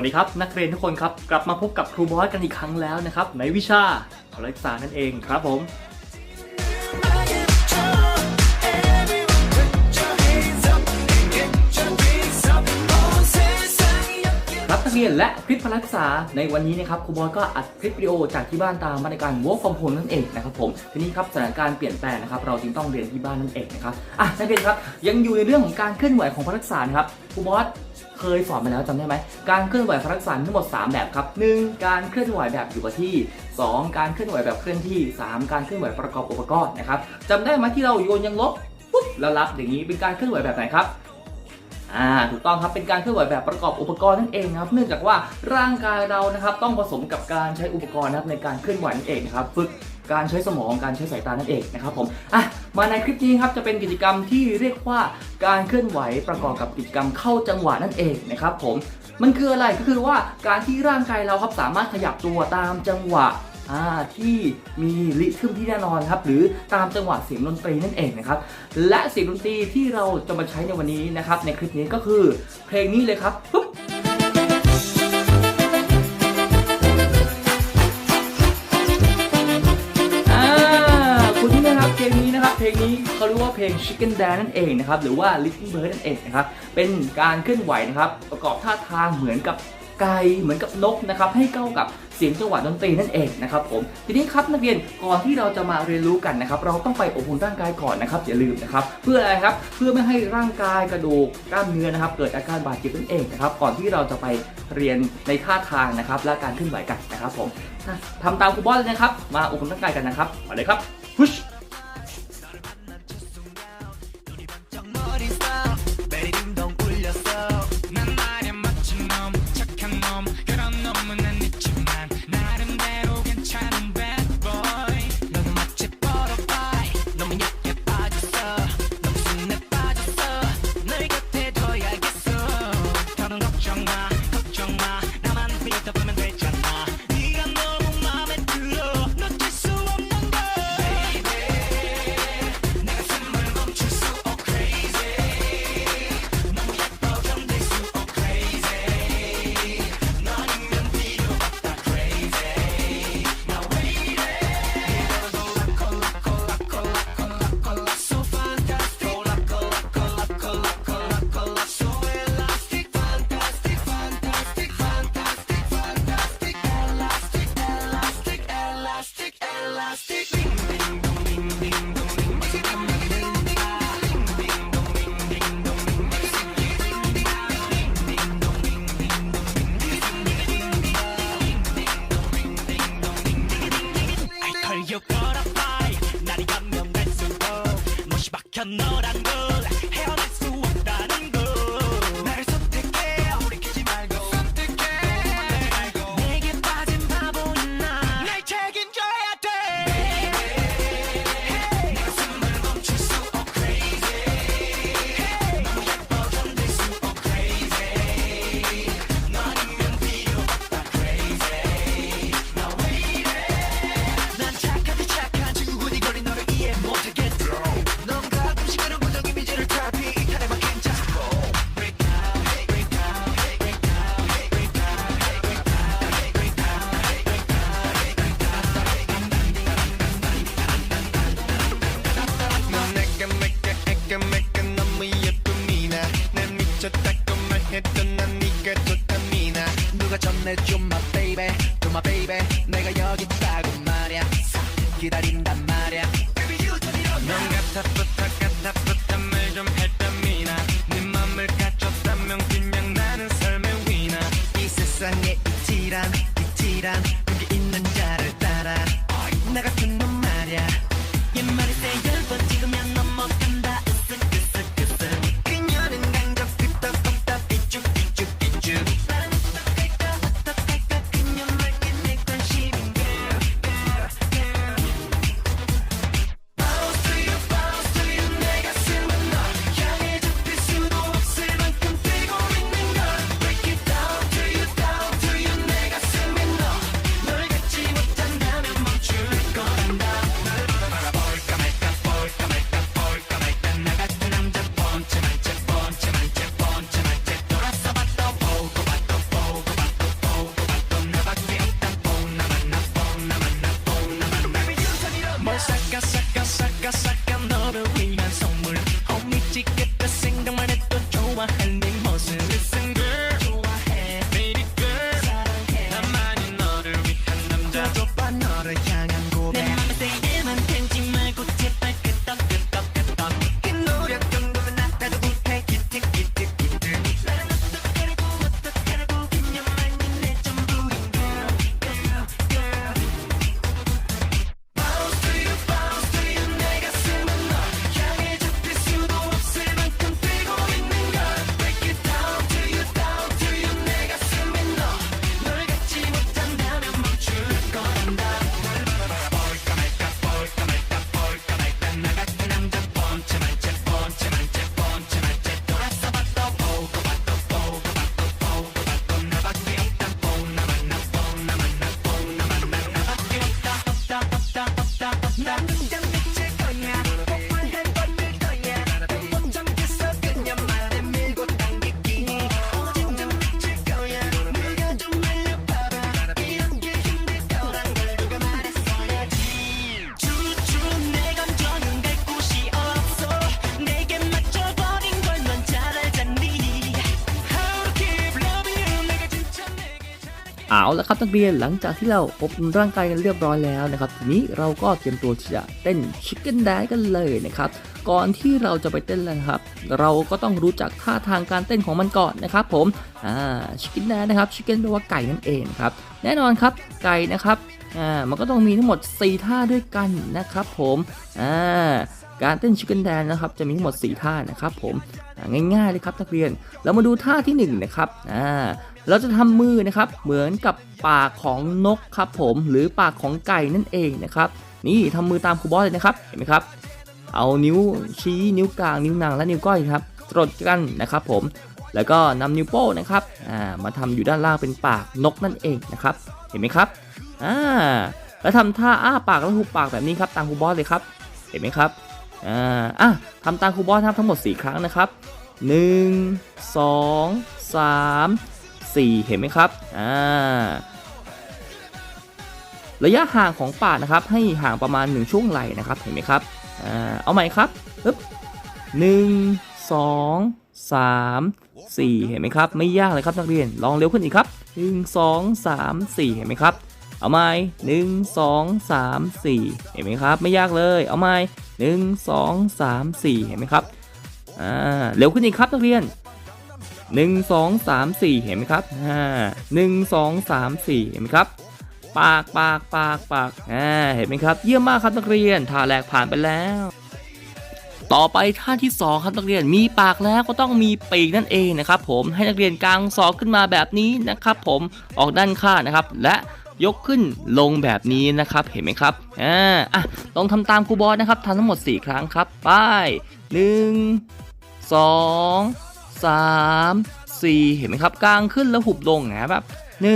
วัสดีครับนักเรียนทุกคนครับกลับมาพบกับครูบอสกันอีกครั้งแล้วนะครับในวิชาคณิตศาสตร์นั่นเองครับผมครับนักเรียนและคลิปพละศึกษาในวันนี้นะครับครูบอสก็อัดคลิปวิดีโอจากที่บ้านตามมาตรการ Work from Home นั่นเองนะครับผมทีนี้ครับสถานการณ์เปลี่ยนแปลงนะครับเราจึงต้องเรียนที่บ้านนั่นเองนะครับนักเรียนครับยังอยู่ในเรื่องของการเคลื่อนไหวของพละศึกษานะครับครูบอสเคยสอนมาแล้วจำได้ไหมการเคลื่อนไหวพละศึกษาทั้งหมด3แบบครับ1การเคลื่อนไหวแบบอยู่กับที่2การเคลื่อนไหวแบบเคลื่อนที่3การเคลื่อนไหวประกอบอุปกรณ์นะครับจำได้ไหมที่เราโยนยังลบปุ๊บแล้วรับอย่างนี้เป็นการเคลื่อนไหวแบบไหนครับถูกต้องครับเป็นการเคลื่อนไหวแบบประกอบอุปกรณ์นั่นเองครับเนื่องจากว่าร่างกายเรานะครับต้องผสมกับการใช้อุปกรณ์นะครับในการเคลื่อนไหวนั่นเองนะครับฝึกการใช้สมองการใช้สายตานั่นเองนะครับผมมาในคลิปนี้ครับจะเป็นกิจกรรมที่เรียกว่าการเคลื่อนไหวประกอบกับกิจกรรมเข้าจังหวะนั่นเองนะครับผมมันคืออะไรก็คือว่าการที่ร่างกายเราครับสามารถขยับตัวตามจังหวะที่มีริทึมที่แน่นอนครับหรือตามจังหวะเสียงดนตรีนั่นเองนะครับและเสียงดนตรีที่เราจะมาใช้ในวันนี้นะครับในคลิปนี้ก็คือเพลงนี้เลยครับปุ๊บคุณนี่นะครับเพลงนี้นะครับเพลงนี้เขาเรียกว่าเพลง Chicken Dance นั่นเองนะครับหรือว่า Little Bird นั่นเองนะครับเป็นการเคลื่อนไหวนะครับประกอบท่าทางเหมือนกับไก่เหมือนกับนกนะครับให้เข้ากับเสียงจังหวะดนตรีนั่นเองนะครับผมทีนี้ครับนักเรียนก่อนที่เราจะมาเรียนรู้กันนะครับเราต้องไปอบอุ่นร่างกายก่อนนะครับอย่าลืมนะครับเพื่ออะไรครับเพื่อไม่ให้ร่างกายกระดูกกล้ามเนื้อนะครับเกิดอาการบาดเจ็บนั่นเองนะครับก่อนที่เราจะไปเรียนในท่าทางนะครับและการเคลื่อนไหวกันนะครับผมทำตามครูบอสเลยนะครับมาอบอุ่นร่างกายกันนะครับมาเลยครับพุช เอาละครับนักเรียนหลังจากที่เราอบอุ่นร่างกายกันเรียบร้อยแล้วนะครับทีนี้เราก็เตรียมตัวที่จะเต้น Chicken Dance กันเลยนะครับก่อนที่เราจะไปเต้นแล้วนะครับเราก็ต้องรู้จักท่าทางการเต้นของมันก่อนนะครับผมChicken Dance นะครับ Chicken แปลว่าไก่นั่นเองครับแน่นอนครับไก่นะครับมันก็ต้องมีทั้งหมด4ท่าด้วยกันนะครับผมการเต้น Chicken Dance นะครับจะมีทั้งหมด4ท่านะครับผมง่ายๆเลยครับนักเรียนเรามาดูท่าที่1นะครับเราจะทำมือนะครับเหมือนกับปากของนกครับผมหรือปากของไก่นั่นเองนะครับนี่ทำมือตามครูบอสเลยนะครับเห็นไหมครับเอานิ้วชี้นิ้วกลางนิ้วนางและนิ้วก้อยครับตรดกันนะครับผมแล้วก็นำนิ้วโป้งนะครับมาทำอยู่ด้านล่างเป็นปากนกนั่นเองนะครับเห็นไหมครับแล้วทำท่าอ้าปากและหุบปากแบบนี้ครับตามครูบอสเลยครับเห็นไหมครับทำตามครูบอสครับทั้งหมด4ครั้งนะครับ1 2 3 4เห็นไหมครับระยะห่างของปากนะครับให้ห่างประมาณ1ช่วงไหล่นะครับเห็นไหมครับเอาใหม่ครับปึ๊บ1 2 3 4เห็นไหมครับไม่ยากเลยครับนักเรียนลองเร็วขึ้นอีกครับ1 2 3 4เห็นไหมครับเอาใหม่1 2 3 4เห็นไหมครับไม่ยากเลยเอาใหม่1 2 3 4เห็นไหมครับเร็วขึ้นอีกครับนักเรียน1 2 3 4เห็นไหมครับ1 2 3 4เห็นไหมครับปากเห็นไหมครับเยี่ยมมากครับนักเรียนท่าแรกผ่านไปแล้วต่อไปท่าที่2ครับนักเรียนมีปากแล้วก็ต้องมีปีกนั่นเองนะครับผมให้นักเรียนกางศอกขึ้นมาแบบนี้นะครับผมออกด้านข้างนะครับและยกขึ้นลงแบบนี้นะครับเห็นไหมครับลองทำตามครูบอสนะครับทำทั้งหมด4ครั้งครับไป1 2 3 4เห็นไหมครับกางขึ้นแล้วหุบลงนะแบบ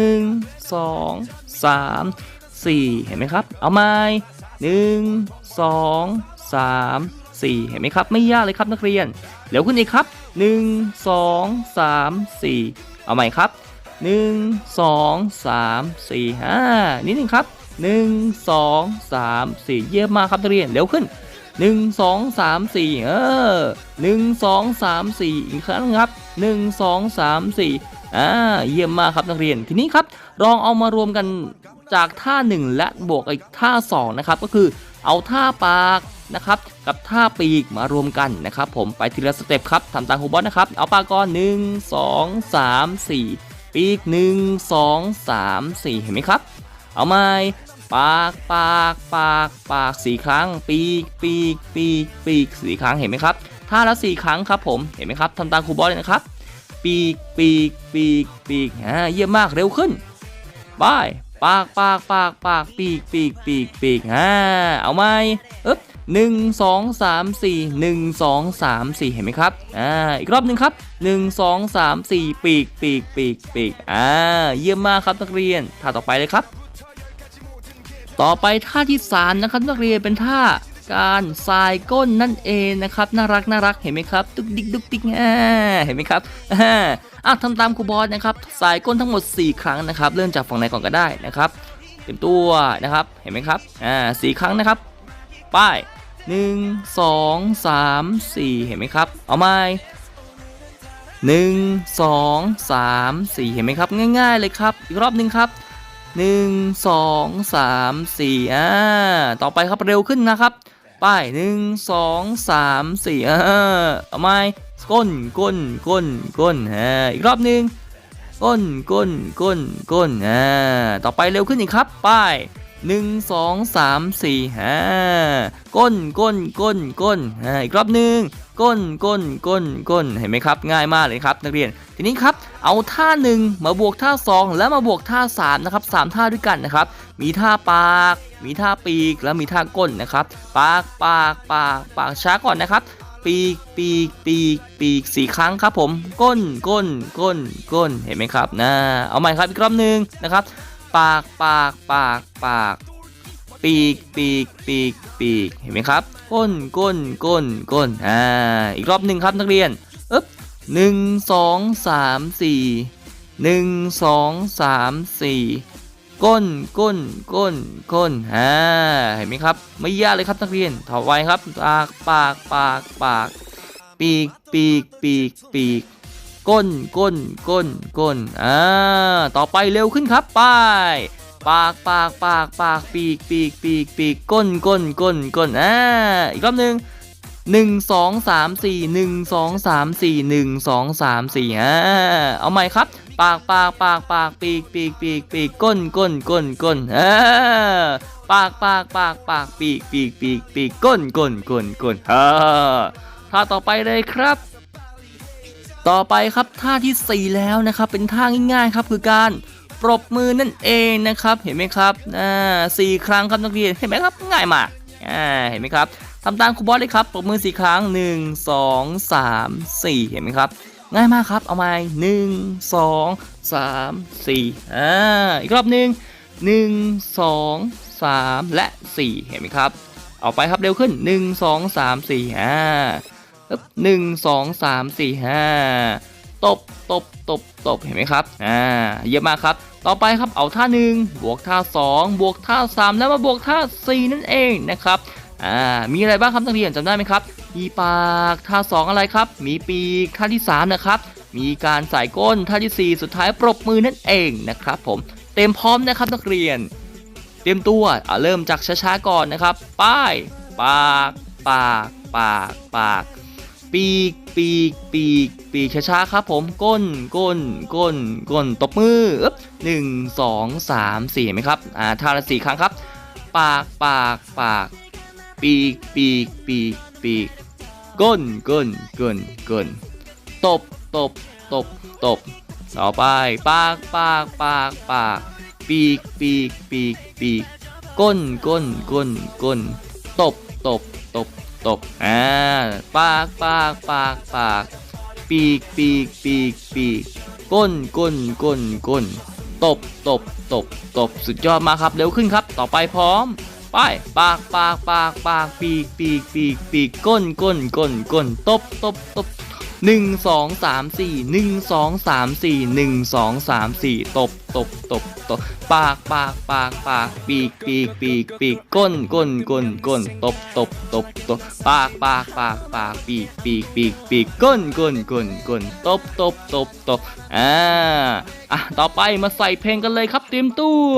1 2 3 4เห็นไหมครับเอาใหม่1 2 3 4เห็นไหมครับไม่ยากเลยครับนักเรียนเร็วขึ้นอีกครับ1 2 3 4เอาใหม่ครับ1 2 3 4นิดนึงครับ1 2 3 4เยี่ยมมากครับนักเรียนเร็วขึ้น1 2 3 41 2 3 4อีกครั้งครับ1 2 3 4เยี่ยมมากครับนักเรียนทีนี้ครับลองเอามารวมกันจากท่า1และบวกอีกท่า2นะครับก็คือเอาท่าปากนะครับกับท่าปีกมารวมกันนะครับผมไปทีละสเต็ปครับทำตามครูบอสนะครับเอาปากก่อน1 2 3 4ปีก1 2 3 4เห็นไหมครับเอาใหม่ปาก4ครั้งปีก4ครั้งเห็นไหมครับท่าละ4ครั้งครับผมเห็นไหมครับทำตามครูบอสเลยนะครับปีกเยี่ยมมากเร็วขึ้นไปปากปีกเอาไหม1 2 3 4 1 2 3 4เห็นไหมครับอีกรอบหนึ่งครับ1 2 3 4ปีกเยี่ยมมากครับนักเรียนท่าต่อไปเลยครับต่อไปท่าที่3นะครับนักเรียนเป็นท่าการสายก้นนั่นเองนะครับน่ารักเห็นไหมครับดุกดิกเห็นไหมครับทำตามครูบอสนะครับสายก้นทั้งหมด4ครั้งนะครับเริ่มจากฝั่งไหนก่อนก็ได้นะครับเต็มตัวนะครับเห็นไหมครับ4ครั้งนะครับไป1 2 3 4เห็นไหมครับเอาใหม่1 2 3 4เห็นไหมครับง่ายๆเลยครับอีกรอบหนึ่งครับ1 2 3 4ต่อไปครับเร็วขึ้นนะครับไป1 2 3 4เอาใหม่ก้นอีกรอบหนึ่งก้นต่อไปเร็วขึ้นอีกครับไป1 2 3 4ก้นอีกรอบหนึ่งก้นเห็นไหมครับง่ายมากเลยครับนักเรียนทีนี้ครับเอาท่า1มาบวกท่า2แล้วมาบวกท่า3นะครับ3ท่าด้วยกันนะครับมีท่าปากมีท่าปีกแล้วมีท่าก้นนะครับปากช้าก่อนนะครับปีก4ครั้งครับผมก้นเห็นไหมครับเอาใหม่ครับอีกรอบหนึ่งนะครับปากปีกเห็นไหมครับก้นอีกรอบหนึ่งครับนักเรียน1 2 3 4 1 2 3 4ก้นเห็นไหมครับไม่ยากเลยครับนักเรียนต่อไปครับปากปีก ก้นก้นก้นก้นต่อไปเร็วขึ้นครับไปปากปากปากปากปีกปีกปีกปีกก้นก้นก้นก้นอีกรอบหนึ่ง1 2 3 4 1 2 3 4 1 2 3 4เอาใหม่ครับปากปากปากปากปีกปีกปีกปีกก้นก้นก้นก้นปากปากปากปากปีกปีกปีกปีกก้นก้นก้นก้นท่าต่อไปเลยครับต่อไปครับท่าที่4แล้วนะครับเป็นท่าง่ายๆครับคือการปรบมือนั่นเองนะครับเห็นไหมครับ4 ครั้งครับนักเรียนเห็นไหมครับง่ายมากเห็นไหมครับทำตามครูบอสเลยครับปรบมือ4 ครั้ง1 2 3 4เห็นไหมครับง่ายมากครับเอาใหม่1 2 3 4อีกรอบหนึ่ง1 2 3 และ 4เห็นไหมครับเอาไปครับเร็วขึ้น1 2 3 41 2 3 4 5ตบตบตบตบเห็นไหมครับเยี่ยมมากครับต่อไปครับเอาท่า1บวกท่า2บวกท่า3แล้วมาบวกท่า4นั่นเองนะครับมีอะไรบ้างครับนักเรียนจำได้ไหมครับมีปากท่า2อะไรครับมีปีกท่าที่3นะครับมีการใส่ก้นท่าที่4สุดท้ายปรบมือนั่นเองนะครับผมเต็มพร้อมนะครับนักเรียนเตรียมตัวเริ่มจากช้าๆก่อนนะครับป้ายปากปากปากปากปีกปีกปีกปีกช้าๆครับผมก้นก้นก้นก้นตบมือ1 2 3 4เห็นไหมครับท่าละ4 ครั้งครับปากปากปากปีกปีกปีกปีกก้นก้นก้นก้นตบตบตบตบต่อไปปากปากปากปากปีกปีกปีกปีกก้นก้นก้นก้นตบตบตบตบปากปากปากปากปีกปีกปีกปีกก้นก้นก้นก้นตบตบตบตบสุดยอดมากครับเร็วขึ้นครับต่อไปพร้อมไปปากปากปากปากปีกปีกปีกปีกก้นก้นก้นก้นตบตบตบ1 2 3 4 1 2 3 4 1 2 3 4ตบตบตบตบปากปากปากปากปีกปีกปีกปีกก้นก้นก้นก้นตบตบตบตบปากปากปากปากปีกปีกปีกปีกก้นก้นก้นก้นตบตบตบตบต่อไปมาใส่เพลงกันเลยครับเตรียมตัว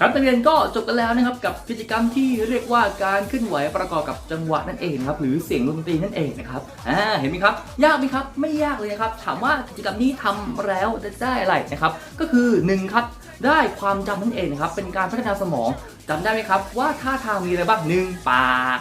ครับนักเรียนก็จบกันแล้วนะครับกับกิจกรรมที่เรียกว่าการเคลื่อนไหวประกอบกับจังหวะนั่นเองครับหรือเสียงดนตรีนั่นเองนะครับเห็นไหมครับยากไหมครับไม่ยากเลยนะครับถามว่ากิจกรรมนี้ทำแล้วจะได้อะไรนะครับก็คือ1ครับได้ความจำนั่นเองนะครับเป็นการพัฒนาสมองจำได้ไหมครับว่าท่าทางมีอะไรบ้าง1ปาก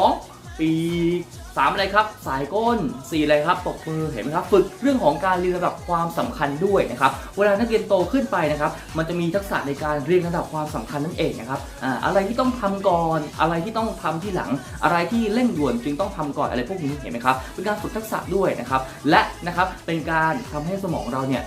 2ปีก3อะไรครับสายก้น4อะไรครับตบมือเห็นไหมครับฝึกเรื่องของการเรียงลำดับความสำคัญด้วยนะครับเวลานักเรียนโตขึ้นไปนะครับมันจะมีทักษะในการเรียงลำดับความสำคัญนั่นเองนะครับอะไรที่ต้องทำก่อนอะไรที่ต้องทำที่หลังอะไรที่เร่งด่วนจึงต้องทำก่อนอะไรพวกนี้เห็นไหมครับเป็นการฝึกทักษะด้วยนะครับและนะครับเป็นการทำให้สมองเราเนี่ย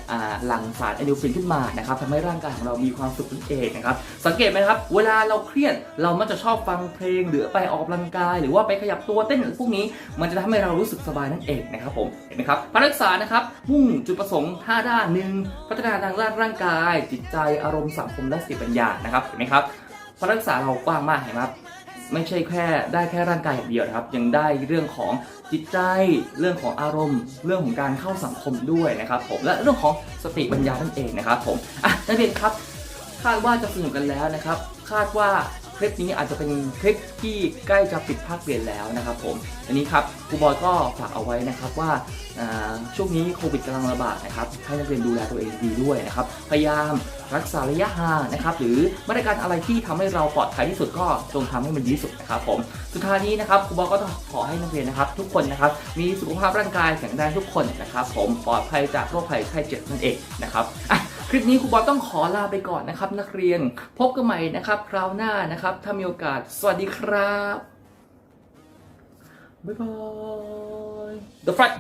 หลั่งสารอะดรีนาลีนขึ้นมานะครับทำให้ร่างกายของเรามีความสุขนั่นเองนะครับสังเกตไหมครับเวลาเราเครียดเรามักจะชอบฟังเพลงหรือไปออกกำลังกายหรือว่าไปขยับตัวเต้นพวกนี้มันจะทำให้เรารู้สึกสบายนั่นเองนะครับผมเห็นไหมครับการศึกษานะครับมุ่งจุดประสงค์5ด้าน1พัฒนาทางด้านร่างกายจิตใจอารมณ์สังคมและสติปัญญานะครับเห็นไหมครับการศึกษาเรากว้างมากเห็นไหมครับไม่ใช่แค่ได้แค่ร่างกายอย่างเดียวนะครับยังได้เรื่องของจิตใจเรื่องของอารมณ์เรื่องของการเข้าสังคมด้วยนะครับผมและเรื่องของสติปัญญานั่นเองนะครับผมนักเรียนครับคาดว่าจะสนุกกันแล้วนะครับคาดว่าคลิปนี้อาจจะเป็นคลิปที่ใกล้จะปิดภาคเรียนแล้วนะครับผมอันนี้ครับครูบอยก็ฝากเอาไว้นะครับว่าช่วงนี้โควิดกำลังระบาดนะครับให้นักเรียนดูแลตัวเองดีด้วยนะครับพยายามรักษาระยะห่างนะครับหรือมาตรการอะไรที่ทำให้เราปลอดภัยที่สุดก็จงทำให้มันดีที่สุดนะครับผมสุดท้ายนี้นะครับครูบอยก็ต้องขอให้นักเรียนนะครับทุกคนนะครับมีสุขภาพร่างกายแข็งแรงทุกคนนะครับผมปลอดภัยจากโรคภัยไข้เจ็บนั่นเองนะครับคลิปนี้ครูบอยต้องขอลาไปก่อนนะครับนักเรียนพบกันใหม่นะครับคราวหน้านะครับถ้ามีโอกาสสวัสดีครับบ๊ายบาย The Flag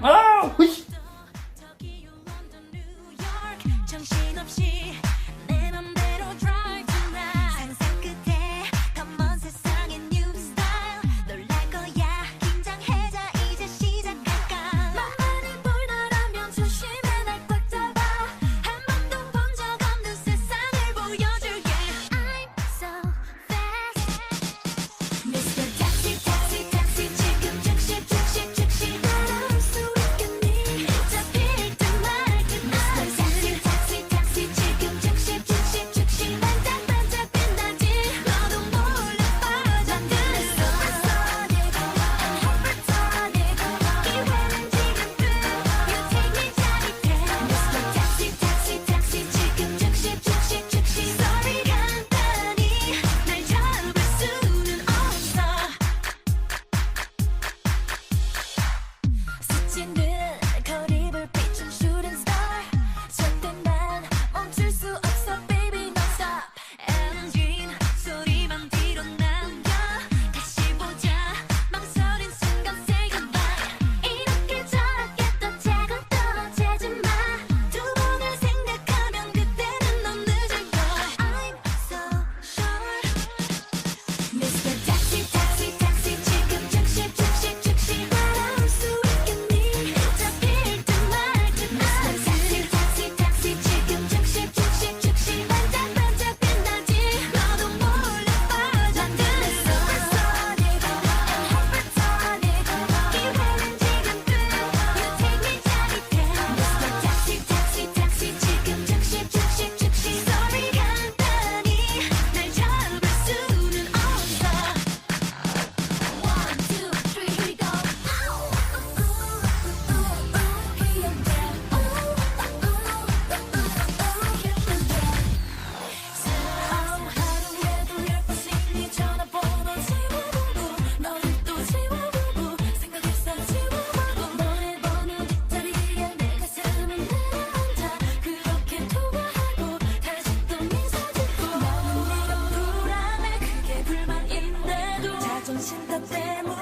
心다 때문에